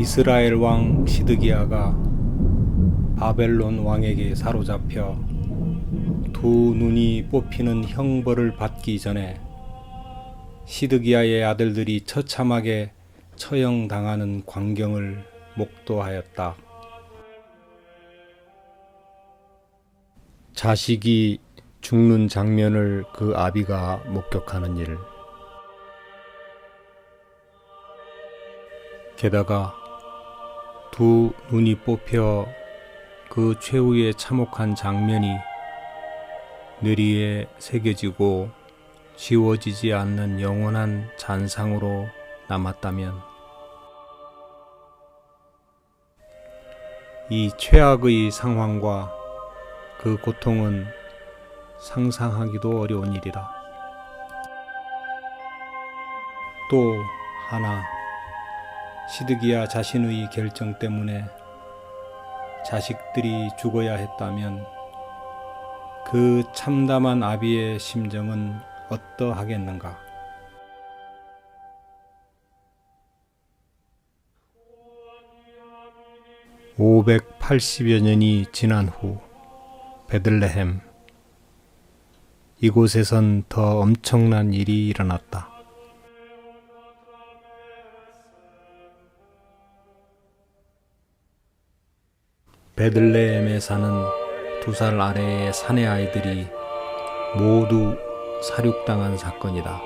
이스라엘 왕 시드기야가 바벨론 왕에게 사로잡혀 두 눈이 뽑히는 형벌을 받기 전에 시드기야의 아들들이 처참하게 처형당하는 광경을 목도하였다. 자식이 죽는 장면을 그 아비가 목격하는 일. 게다가 두 눈이 뽑혀 그 최후의 참혹한 장면이 뇌리에 새겨지고 지워지지 않는 영원한 잔상으로 남았다면 이 최악의 상황과 그 고통은 상상하기도 어려운 일이다. 또 하나, 시드기야 자신의 결정 때문에 자식들이 죽어야 했다면 그 참담한 아비의 심정은 어떠하겠는가? (580여 년이) 지난 후 베들레헴, 이곳에선 더 엄청난 일이 일어났다. 베들레헴에 사는 2살 아래의 사내 아이들이 모두 살육당한 사건이다.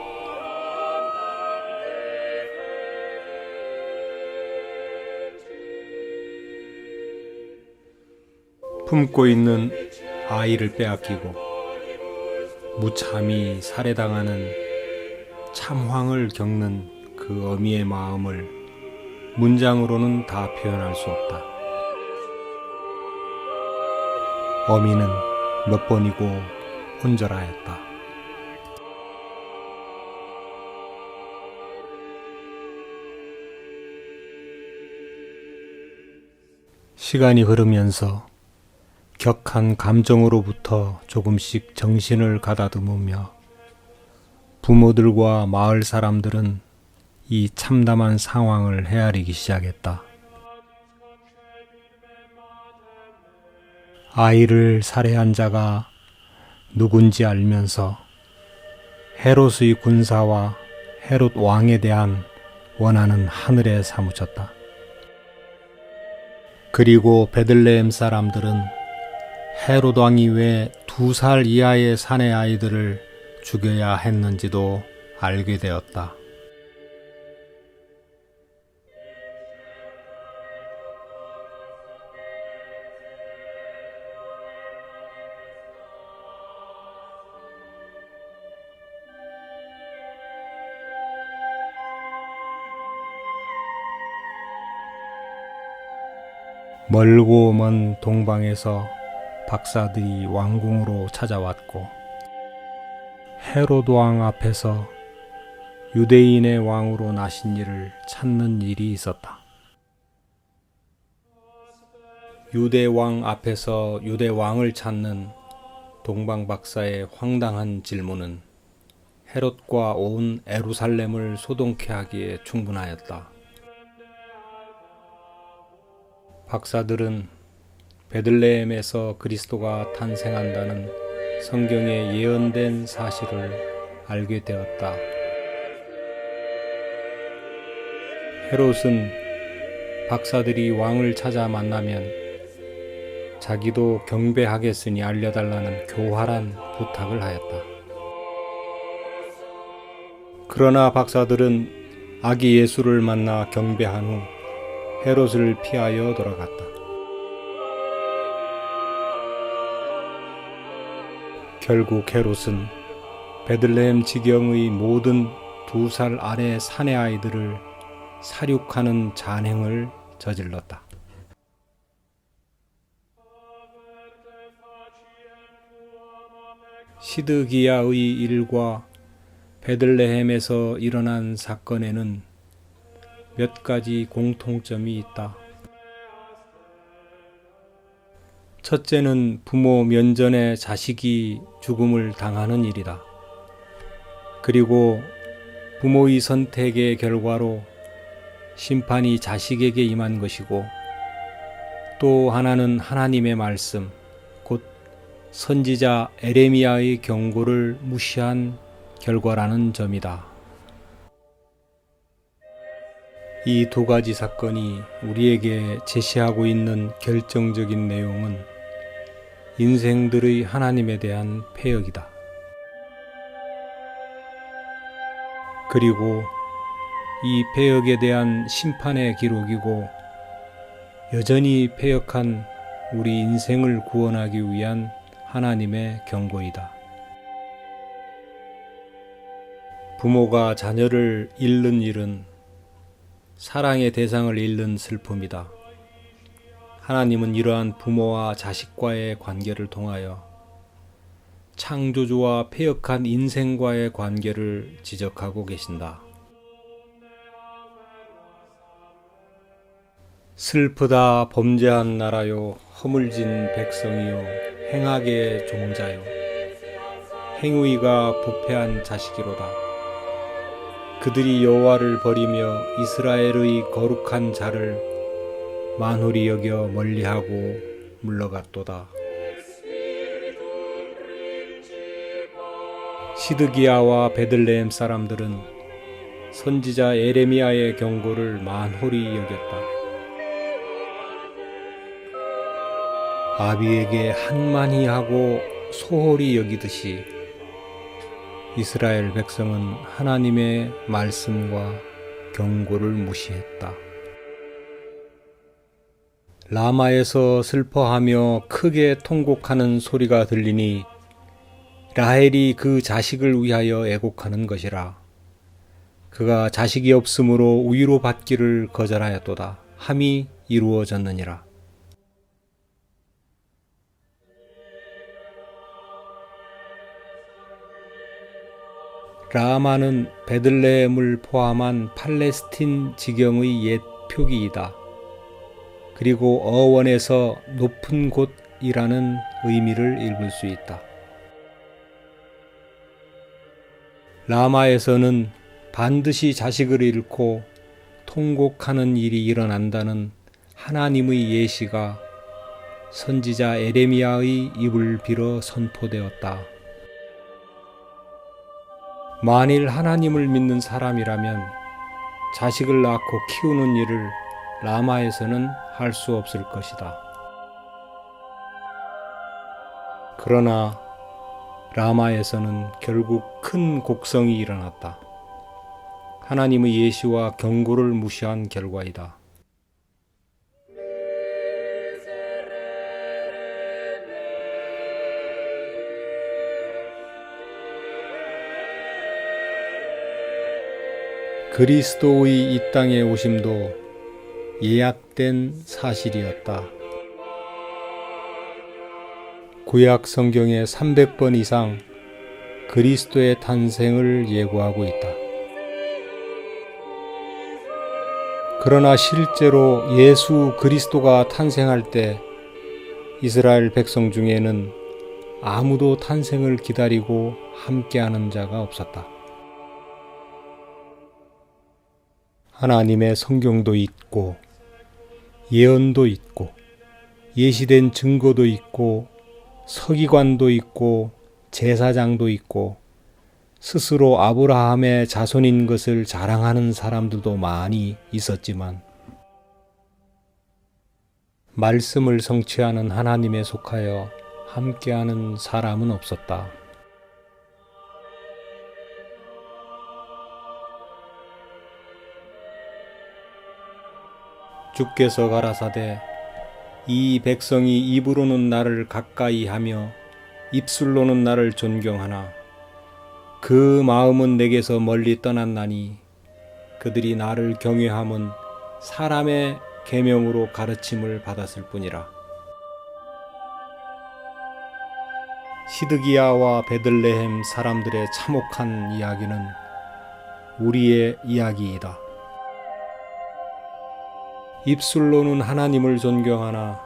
품고 있는 아이를 빼앗기고 무참히 살해당하는 참황을 겪는 그 어미의 마음을 문장으로는 다 표현할 수 없다. 어미는 몇 번이고 혼절하였다. 시간이 흐르면서 격한 감정으로부터 조금씩 정신을 가다듬으며 부모들과 마을 사람들은 이 참담한 상황을 헤아리기 시작했다. 아이를 살해한 자가 누군지 알면서 헤롯의 군사와 헤롯 왕에 대한 원한은 하늘에 사무쳤다. 그리고 베들레헴 사람들은 헤롯 왕이 왜 2살 이하의 사내 아이들을 죽여야 했는지도 알게 되었다. 멀고 먼 동방에서 박사들이 왕궁으로 찾아왔고 헤롯 왕 앞에서 유대인의 왕으로 나신 이를 찾는 일이 있었다. 유대 왕 앞에서 유대 왕을 찾는 동방 박사의 황당한 질문은 헤롯과 온 예루살렘을 소동케 하기에 충분하였다. 박사들은 베들레헴에서 그리스도가 탄생한다는 성경에 예언된 사실을 알게 되었다. 헤롯은 박사들이 왕을 찾아 만나면 자기도 경배하겠으니 알려달라는 교활한 부탁을 하였다. 그러나 박사들은 아기 예수를 만나 경배한 후 헤롯을 피하여 돌아갔다. 결국 헤롯은 베들레헴 지경의 모든 2살 아래 사내 아이들을 살육하는 잔행을 저질렀다. 시드기야의 일과 베들레헴에서 일어난 사건에는 몇 가지 공통점이 있다. 첫째는 부모 면전에 자식이 죽음을 당하는 일이다. 그리고 부모의 선택의 결과로 심판이 자식에게 임한 것이고, 또 하나는 하나님의 말씀, 곧 선지자 에레미야의 경고를 무시한 결과라는 점이다. 이 두 가지 사건이 우리에게 제시하고 있는 결정적인 내용은 인생들의 하나님에 대한 패역이다. 그리고 이 패역에 대한 심판의 기록이고, 여전히 패역한 우리 인생을 구원하기 위한 하나님의 경고이다. 부모가 자녀를 잃는 일은 사랑의 대상을 잃는 슬픔이다. 하나님은 이러한 부모와 자식과의 관계를 통하여 창조주와 패역한 인생과의 관계를 지적하고 계신다. 슬프다 범죄한 나라요, 허물진 백성이요, 행악의 종자요, 행위가 부패한 자식이로다. 그들이 여호와를 버리며 이스라엘의 거룩한 자를 만홀히 여겨 멀리하고 물러갔도다. 시드기야와 베들레헴 사람들은 선지자 에레미야의 경고를 만홀히 여겼다. 아비에게 한만히 하고 소홀히 여기듯이 이스라엘 백성은 하나님의 말씀과 경고를 무시했다. 라마에서 슬퍼하며 크게 통곡하는 소리가 들리니 라헬이 그 자식을 위하여 애곡하는 것이라. 그가 자식이 없으므로 위로 받기를 거절하였도다 함이 이루어졌느니라. 라마는 베들레헴을 포함한 팔레스틴 지경의 옛 표기이다. 그리고 어원에서 높은 곳이라는 의미를 읽을 수 있다. 라마에서는 반드시 자식을 잃고 통곡하는 일이 일어난다는 하나님의 예시가 선지자 에레미야의 입을 빌어 선포되었다. 만일 하나님을 믿는 사람이라면 자식을 낳고 키우는 일을 라마에서는 할 수 없을 것이다. 그러나 라마에서는 결국 큰 곡성이 일어났다. 하나님의 예시와 경고를 무시한 결과이다. 그리스도의 이 땅에 오심도 예약된 사실이었다. 구약 성경에 300번 이상 그리스도의 탄생을 예고하고 있다. 그러나 실제로 예수 그리스도가 탄생할 때 이스라엘 백성 중에는 아무도 탄생을 기다리고 함께하는 자가 없었다. 하나님의 성경도 있고 예언도 있고 예시된 증거도 있고 서기관도 있고 제사장도 있고 스스로 아브라함의 자손인 것을 자랑하는 사람들도 많이 있었지만 말씀을 성취하는 하나님에 속하여 함께하는 사람은 없었다. 주께서 가라사대 이 백성이 입으로는 나를 가까이하며 입술로는 나를 존경하나 그 마음은 내게서 멀리 떠났나니 그들이 나를 경외함은 사람의 계명으로 가르침을 받았을 뿐이라. 시드기야와 베들레헴 사람들의 참혹한 이야기는 우리의 이야기이다. 입술로는 하나님을 존경하나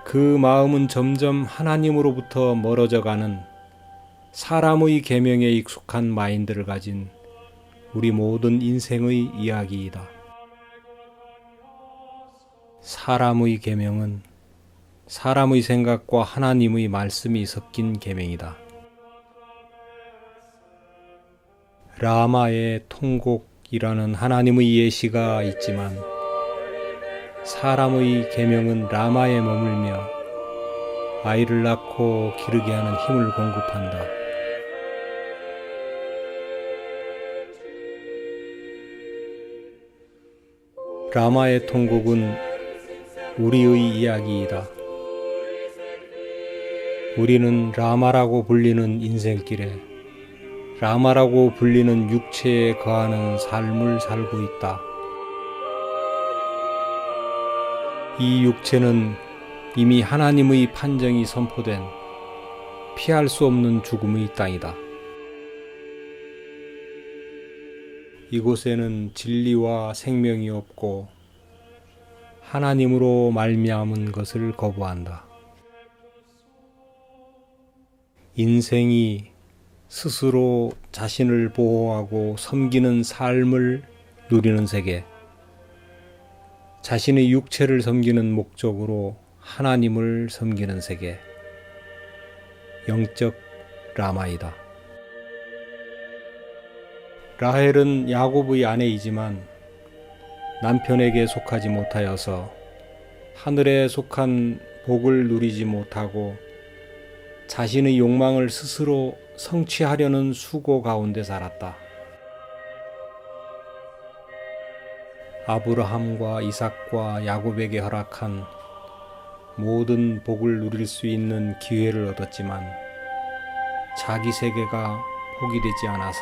그 마음은 점점 하나님으로부터 멀어져 가는 사람의 계명에 익숙한 마인드를 가진 우리 모든 인생의 이야기이다. 사람의 계명은 사람의 생각과 하나님의 말씀이 섞인 계명이다. 라마의 통곡이라는 하나님의 예시가 있지만 사람의 계명은 라마에 머물며 아이를 낳고 기르게 하는 힘을 공급한다. 라마의 통곡은 우리의 이야기이다. 우리는 라마라고 불리는 인생길에 라마라고 불리는 육체에 거하는 삶을 살고 있다. 이 육체는 이미 하나님의 판정이 선포된 피할 수 없는 죽음의 땅이다. 이곳에는 진리와 생명이 없고 하나님으로 말미암은 것을 거부한다. 인생이 스스로 자신을 보호하고 섬기는 삶을 누리는 세계, 자신의 육체를 섬기는 목적으로 하나님을 섬기는 세계, 영적 라마이다. 라헬은 야곱의 아내이지만 남편에게 속하지 못하여서 하늘에 속한 복을 누리지 못하고 자신의 욕망을 스스로 성취하려는 수고 가운데 살았다. 아브라함과 이삭과 야곱에게 허락한 모든 복을 누릴 수 있는 기회를 얻었지만 자기 세계가 포기되지 않아서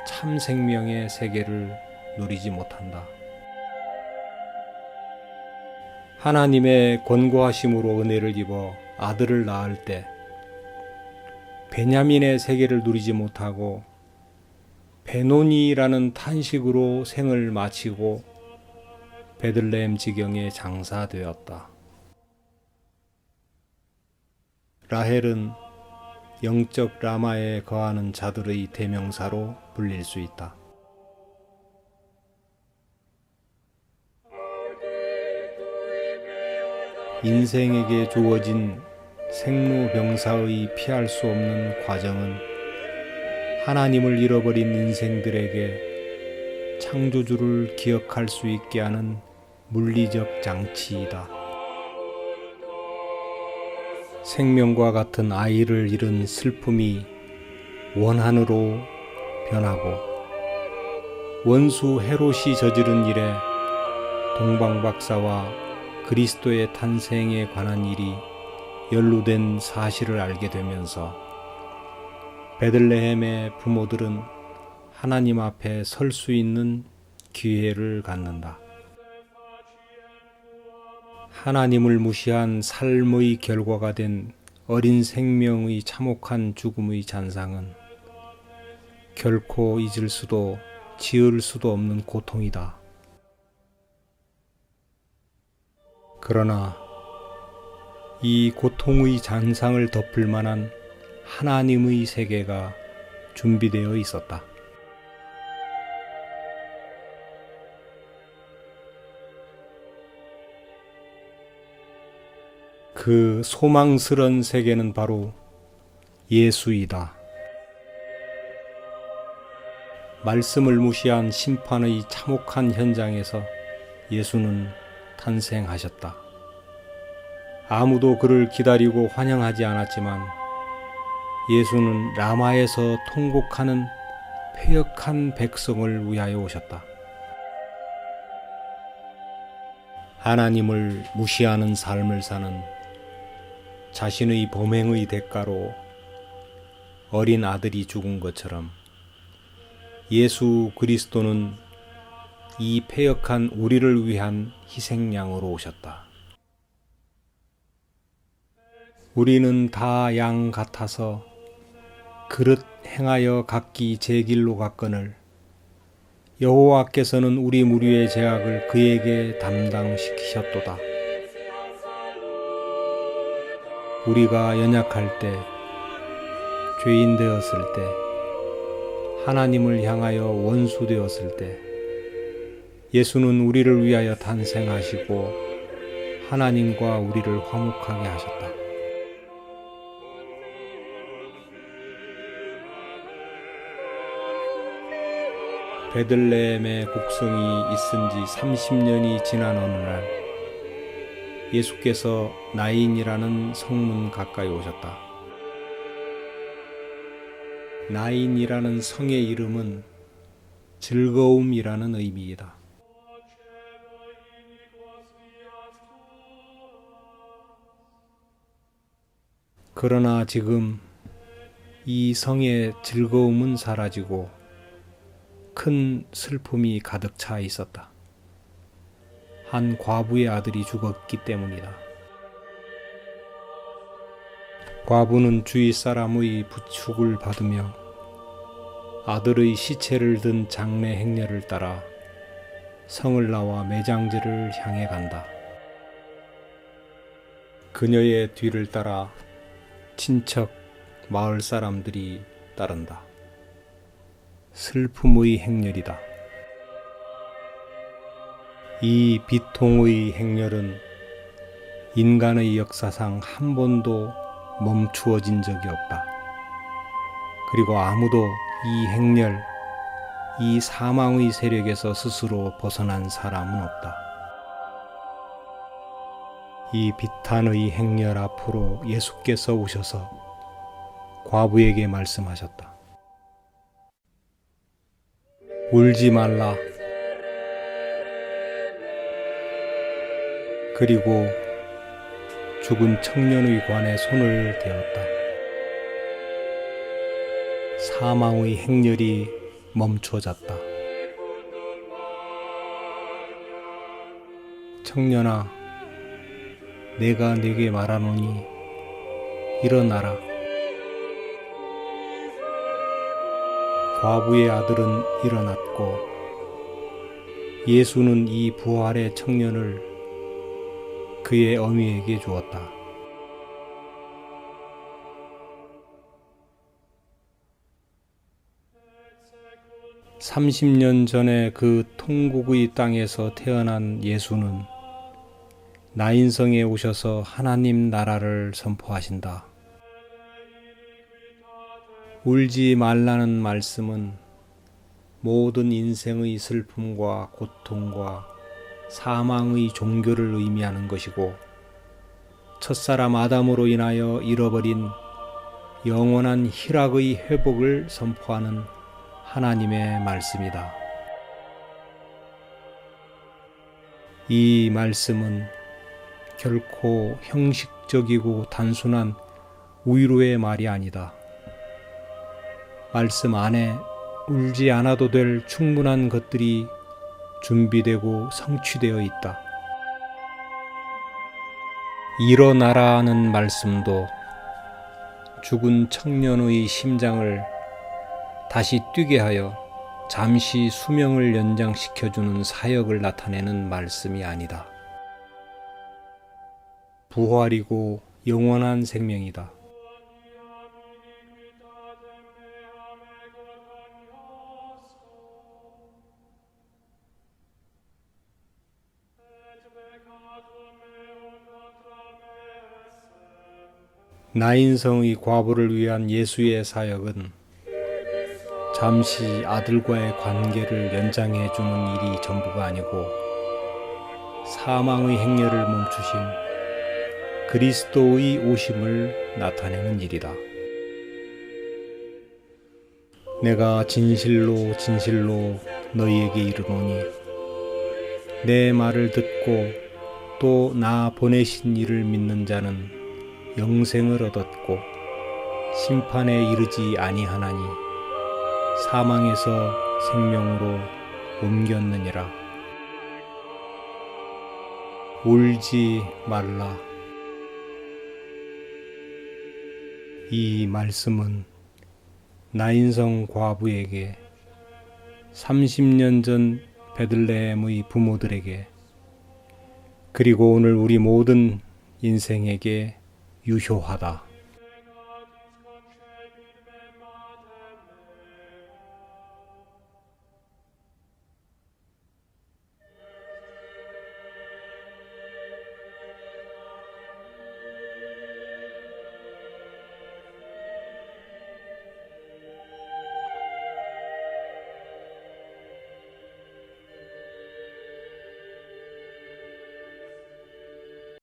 참 생명의 세계를 누리지 못한다. 하나님의 권고하심으로 은혜를 입어 아들을 낳을 때 베냐민의 세계를 누리지 못하고 베노니라는 탄식으로 생을 마치고 베들레헴 지경에 장사되었다. 라헬은 영적 라마에 거하는 자들의 대명사로 불릴 수 있다. 인생에게 주어진 생로병사의 피할 수 없는 과정은 하나님을 잃어버린 인생들에게 창조주를 기억할 수 있게 하는 물리적 장치이다. 생명과 같은 아이를 잃은 슬픔이 원한으로 변하고 원수 헤롯이 저지른 일에 동방박사와 그리스도의 탄생에 관한 일이 연루된 사실을 알게 되면서 베들레헴의 부모들은 하나님 앞에 설 수 있는 기회를 갖는다. 하나님을 무시한 삶의 결과가 된 어린 생명의 참혹한 죽음의 잔상은 결코 잊을 수도 지을 수도 없는 고통이다. 그러나 이 고통의 잔상을 덮을 만한 하나님의 세계가 준비되어 있었다. 그 소망스런 세계는 바로 예수이다. 말씀을 무시한 심판의 참혹한 현장에서 예수는 탄생하셨다. 아무도 그를 기다리고 환영하지 않았지만 예수는 라마에서 통곡하는 패역한 백성을 위하여 오셨다. 하나님을 무시하는 삶을 사는 자신의 범행의 대가로 어린 아들이 죽은 것처럼 예수 그리스도는 이 패역한 우리를 위한 희생양으로 오셨다. 우리는 다 양 같아서 그릇 행하여 각기 제 길로 갔거늘 여호와께서는 우리 무리의 죄악을 그에게 담당시키셨도다. 우리가 연약할 때, 죄인 되었을 때, 하나님을 향하여 원수 되었을 때, 예수는 우리를 위하여 탄생하시고 하나님과 우리를 화목하게 하셨다. 베들레헴에 곡성이 있은 지 30년이 지난 어느 날 예수께서 나인이라는 성문 가까이 오셨다. 나인이라는 성의 이름은 즐거움이라는 의미이다. 그러나 지금 이 성의 즐거움은 사라지고 큰 슬픔이 가득 차 있었다. 한 과부의 아들이 죽었기 때문이다. 과부는 주위 사람의 부축을 받으며 아들의 시체를 든 장례 행렬을 따라 성을 나와 매장지를 향해 간다. 그녀의 뒤를 따라 친척, 마을 사람들이 따른다. 슬픔의 행렬이다. 이 비통의 행렬은 인간의 역사상 한 번도 멈추어진 적이 없다. 그리고 아무도 이 행렬, 이 사망의 세력에서 스스로 벗어난 사람은 없다. 이 비탄의 행렬 앞으로 예수께서 오셔서 과부에게 말씀하셨다. 울지 말라. 그리고 죽은 청년의 관에 손을 대었다. 사망의 행렬이 멈춰졌다. 청년아, 내가 네게 말하노니 일어나라. 과부의 아들은 일어났고 예수는 이 부활의 청년을 그의 어미에게 주었다. (30년) 전에 그 통곡의 땅에서 태어난 예수는 나인성에 오셔서 하나님 나라를 선포하신다. 울지 말라는 말씀은 모든 인생의 슬픔과 고통과 사망의 종교를 의미하는 것이고 첫사람 아담으로 인하여 잃어버린 영원한 희락의 회복을 선포하는 하나님의 말씀이다. 이 말씀은 결코 형식적이고 단순한 위로의 말이 아니다. 말씀 안에 울지 않아도 될 충분한 것들이 준비되고 성취되어 있다. 일어나라는 말씀도 죽은 청년의 심장을 다시 뛰게 하여 잠시 수명을 연장시켜주는 사역을 나타내는 말씀이 아니다. 부활이고 영원한 생명이다. 나인성의 과부를 위한 예수의 사역은 잠시 아들과의 관계를 연장해 주는 일이 전부가 아니고 사망의 행렬을 멈추신 그리스도의 오심을 나타내는 일이다. 내가 진실로 진실로 너희에게 이르노니 내 말을 듣고 또 나 보내신 이를 믿는 자는 영생을 얻었고 심판에 이르지 아니하나니 사망에서 생명으로 옮겼느니라. 울지 말라. 이 말씀은 나인성 과부에게 30년 전 베들레헴의 부모들에게 그리고 오늘 우리 모든 인생에게 유효하다.